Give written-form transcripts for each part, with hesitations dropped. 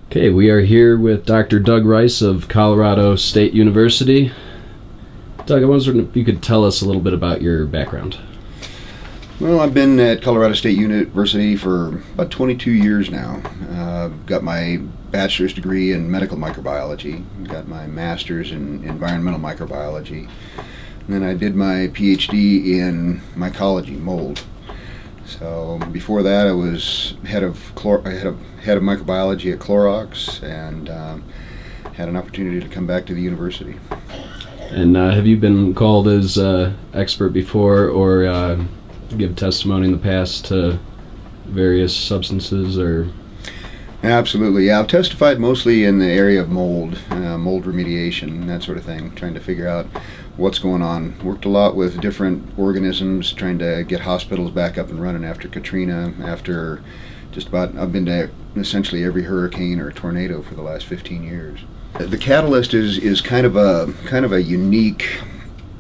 Okay, we are here with Dr. Doug Rice of Colorado State University. Doug, I was wondering if you could tell us a little bit about your background. Well, I've been at Colorado State University for about 22 years now. Got my bachelor's degree in medical microbiology, got my master's in environmental microbiology, and then I did my PhD in mycology, mold. So before that, I was head of microbiology at Clorox, and had an opportunity to come back to the university. And have you been called as expert before, or give testimony in the past to various substances, or? Absolutely, yeah. I've testified mostly in the area of mold, mold remediation, that sort of thing, trying to figure out what's going on. Worked a lot with different organisms, trying to get hospitals back up and running after Katrina, after I've been to essentially every hurricane or tornado for the last 15 years. The catalyst is kind of a unique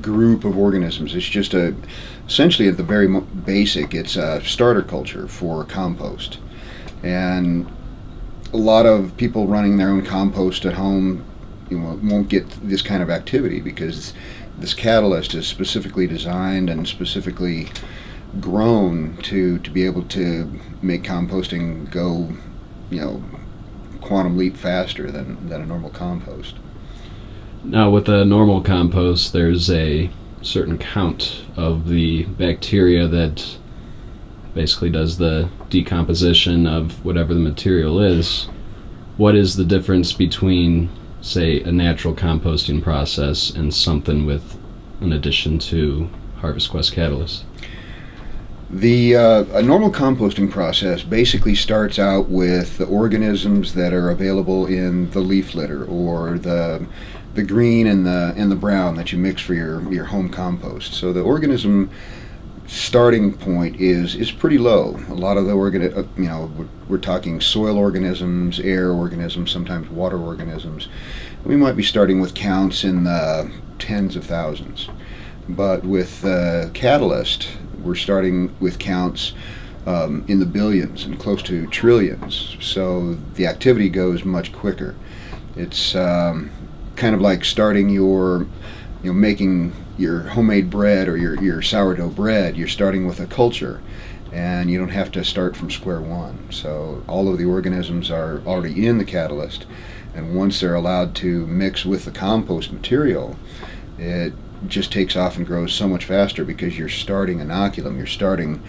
group of organisms. It's just essentially at the very basic, it's a starter culture for compost. And a lot of people running their own compost at home, won't get this kind of activity because this catalyst is specifically designed and specifically grown to be able to make composting go, quantum leap faster than a normal compost. Now, with a normal compost, there's a certain count of the bacteria that basically does the decomposition of whatever the material is. What is the difference between, say, a natural composting process and something with an addition to Harvest Quest catalyst? A normal composting process basically starts out with the organisms that are available in the leaf litter, or the green and the brown that you mix for your home compost. So the organism starting point is pretty low. A lot of the we're talking soil organisms, air organisms, sometimes water organisms. We might be starting with counts in the tens of thousands. But with catalyst, we're starting with counts in the billions and close to trillions. So the activity goes much quicker. It's kind of like starting making your homemade bread or your sourdough bread. You're starting with a culture, and you don't have to start from square one. So all of the organisms are already in the catalyst, and once they're allowed to mix with the compost material, it just takes off and grows so much faster because your starting inoculum, your starting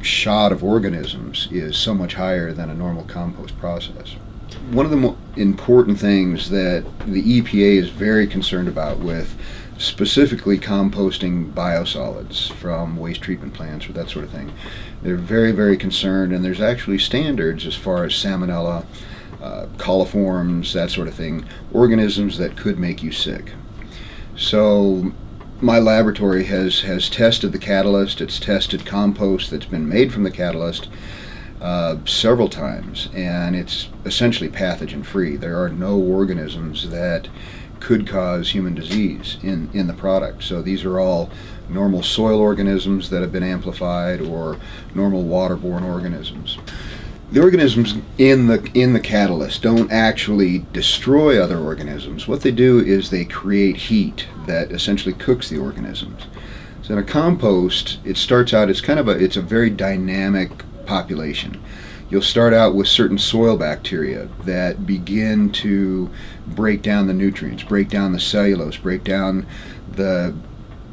shot of organisms is so much higher than a normal compost process. One of the more important things that the EPA is very concerned about with specifically composting biosolids from waste treatment plants or that sort of thing, they're very, very concerned, and there's actually standards as far as salmonella, coliforms, that sort of thing, organisms that could make you sick. So my laboratory has tested the catalyst. It's tested compost that's been made from the catalyst several times, and it's essentially pathogen free. There are no organisms that could cause human disease in the product. So these are all normal soil organisms that have been amplified, or normal waterborne organisms. The organisms in the catalyst don't actually destroy other organisms. What they do is they create heat that essentially cooks the organisms. So in a compost, it starts out, it's a very dynamic population. You'll start out with certain soil bacteria that begin to break down the nutrients, break down the cellulose, break down the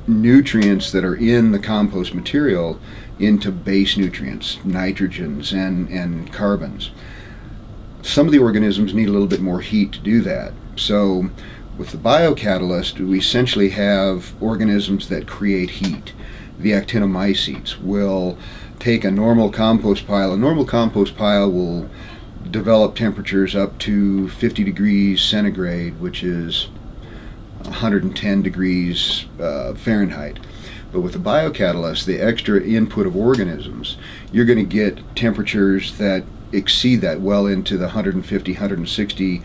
nutrients that are in the compost material into base nutrients, nitrogens and carbons. Some of the organisms need a little bit more heat to do that. So with the biocatalyst, we essentially have organisms that create heat. The actinomycetes will take a normal compost pile. A normal compost pile will develop temperatures up to 50 degrees centigrade, which is 110 degrees Fahrenheit. But with the biocatalyst, the extra input of organisms, you're going to get temperatures that exceed that well into the 150, 160,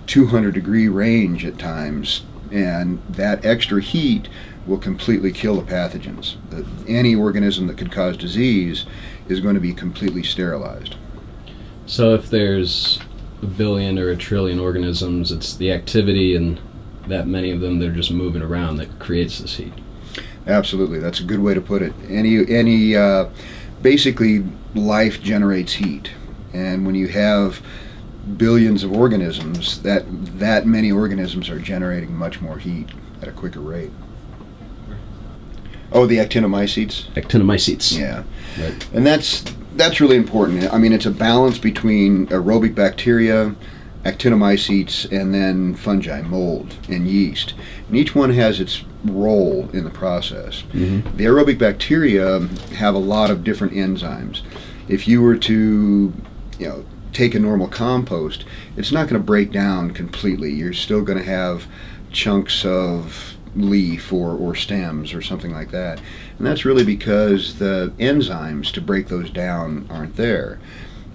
200 degree range at times. And that extra heat will completely kill the pathogens. Any organism that could cause disease is going to be completely sterilized. So if there's a billion or a trillion organisms. It's the activity and that many of them that are just moving around that creates this heat. Absolutely, that's a good way to put it. Basically, life generates heat, and when you have billions of organisms, that many organisms are generating much more heat at a quicker rate. Oh, the actinomycetes? Actinomycetes. Yeah. Right. And that's really important. I mean, it's a balance between aerobic bacteria, actinomycetes, and then fungi, mold, and yeast. And each one has its role in the process. Mm-hmm. The aerobic bacteria have a lot of different enzymes. If you were to, take a normal compost, it's not going to break down completely. You're still going to have chunks of leaf or stems or something like that. And that's really because the enzymes to break those down aren't there.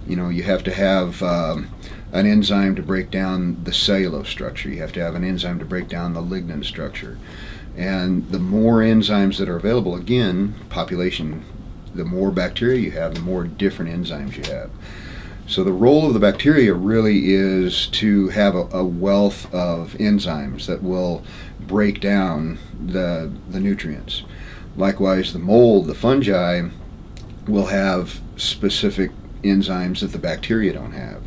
You have to have an enzyme to break down the cellulose structure. You have to have an enzyme to break down the lignin structure. And the more enzymes that are available, again, population, the more bacteria you have, the more different enzymes you have. So the role of the bacteria really is to have a wealth of enzymes that will break down the nutrients. Likewise, the mold, the fungi, will have specific enzymes that the bacteria don't have.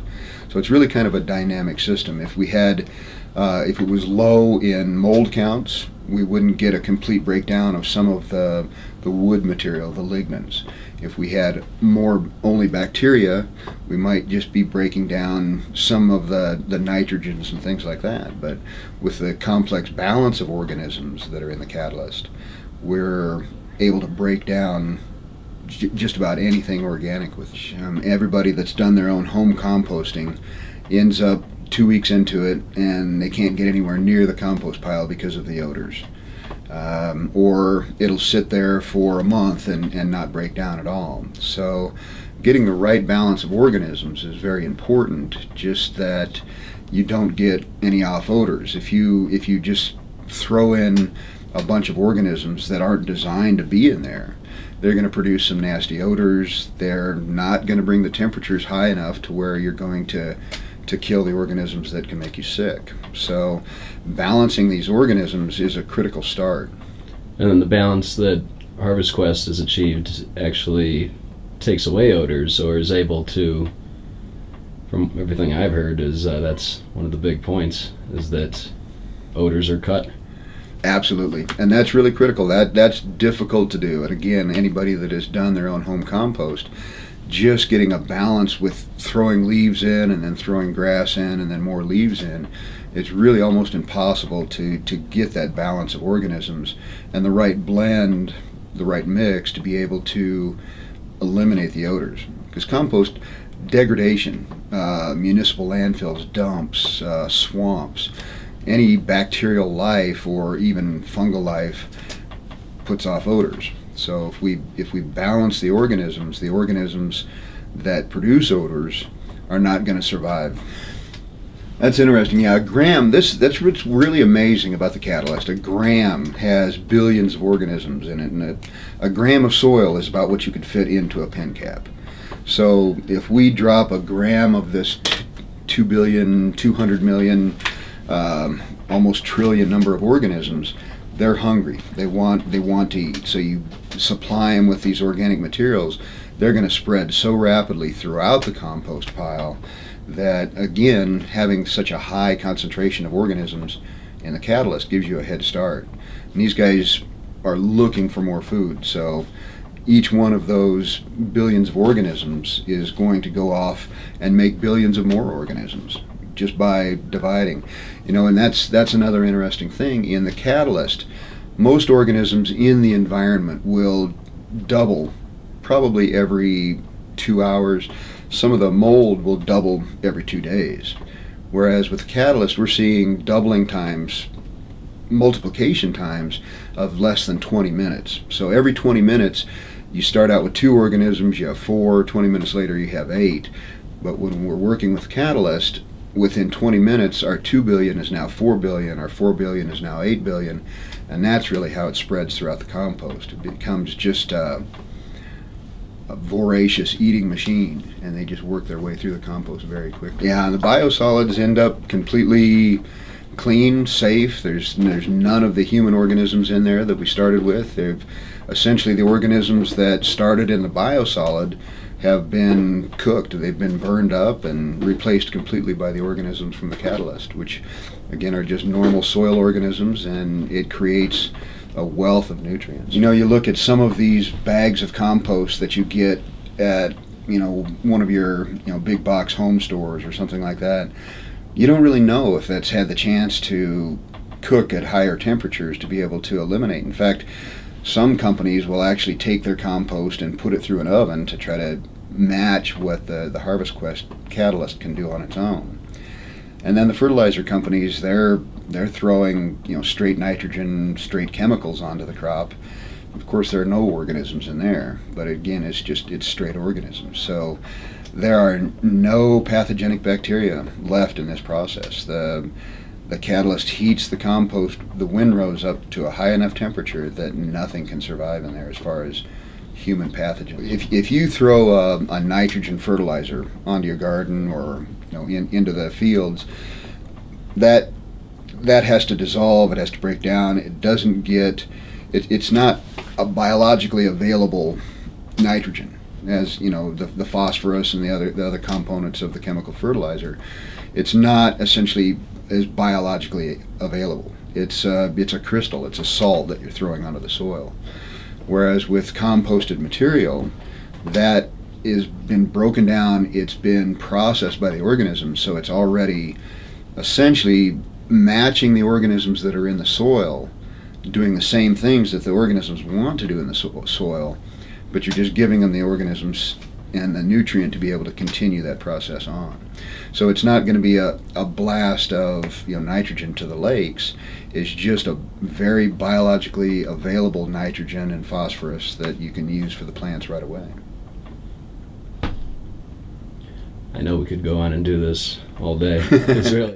So it's really kind of a dynamic system. If it was low in mold counts, we wouldn't get a complete breakdown of some of the wood material, the lignins. If we had more only bacteria, we might just be breaking down some of the nitrogens and things like that. But with the complex balance of organisms that are in the catalyst, we're able to break down just about anything organic. With everybody that's done their own home composting ends up 2 weeks into it and they can't get anywhere near the compost pile because of the odors. Or it'll sit there for a month and not break down at all. So getting the right balance of organisms is very important, just that you don't get any off odors. If you just throw in a bunch of organisms that aren't designed to be in there, they're going to produce some nasty odors. They're not going to bring the temperatures high enough to where you're going to kill the organisms that can make you sick. So balancing these organisms is a critical start. And then the balance that Harvest Quest has achieved actually takes away odors, or is able to, from everything I've heard, is that's one of the big points, is that odors are cut. Absolutely, and that's really critical. That's difficult to do. And again, anybody that has done their own home compost, just getting a balance with throwing leaves in and then throwing grass in and then more leaves in, it's really almost impossible to get that balance of organisms and the right blend, the right mix to be able to eliminate the odors. Because compost degradation, municipal landfills, dumps, swamps, any bacterial life or even fungal life puts off odors. So if we balance the organisms that produce odors are not going to survive. That's interesting. Yeah, a gram, that's what's really amazing about the catalyst. A gram has billions of organisms in it, and a gram of soil is about what you could fit into a pen cap. So if we drop a gram of this 2 billion, 200 million, almost trillion number of organisms, they're hungry. They want to eat. So you supply them with these organic materials, they're going to spread so rapidly throughout the compost pile that, again, having such a high concentration of organisms in the catalyst gives you a head start. And these guys are looking for more food, so each one of those billions of organisms is going to go off and make billions of more organisms just by dividing. And that's another interesting thing. In the catalyst, most organisms in the environment will double probably every 2 hours. Some of the mold will double every 2 days. Whereas with the catalyst, we're seeing doubling times, multiplication times of less than 20 minutes. So every 20 minutes, you start out with 2 organisms, you have 4, 20 minutes later you have 8. But when we're working with catalyst, within 20 minutes, our 2 billion is now 4 billion, our 4 billion is now 8 billion, and that's really how it spreads throughout the compost. It becomes just voracious eating machine, and they just work their way through the compost very quickly. Yeah, and the biosolids end up completely clean, safe. There's none of the human organisms in there that we started with. They've essentially, the organisms that started in the biosolid have been cooked. They've been burned up and replaced completely by the organisms from the catalyst, which again are just normal soil organisms, and it creates a wealth of nutrients. You know, you look at some of these bags of compost that you get at, you know, one of your, you know, big box home stores or something like that. You don't really know if that's had the chance to cook at higher temperatures to be able to eliminate. In fact, some companies will actually take their compost and put it through an oven to try to match what the Harvest Quest catalyst can do on its own. And then the fertilizer companies, they're throwing, you know, straight nitrogen, straight chemicals onto the crop. Of course, there are no organisms in there, but again, it's straight organisms. So there are no pathogenic bacteria left in this process. The catalyst heats the compost, the windrows up to a high enough temperature that nothing can survive in there as far as human pathogens. If you throw a nitrogen fertilizer onto your garden or, you know, into the fields, that has to dissolve, it has to break down. It doesn't get, it's not a biologically available nitrogen, as you know, the phosphorus and the other components of the chemical fertilizer. It's not essentially as biologically available. It's a crystal, it's a salt that you're throwing onto the soil. Whereas with composted material, that has been broken down, it's been processed by the organisms, so it's already essentially matching the organisms that are in the soil, doing the same things that the organisms want to do in the soil, but you're just giving them the organisms and the nutrient to be able to continue that process on. So it's not going to be a blast of, you know, nitrogen to the lakes. It's just a very biologically available nitrogen and phosphorus that you can use for the plants right away. I know we could go on and do this all day. It's really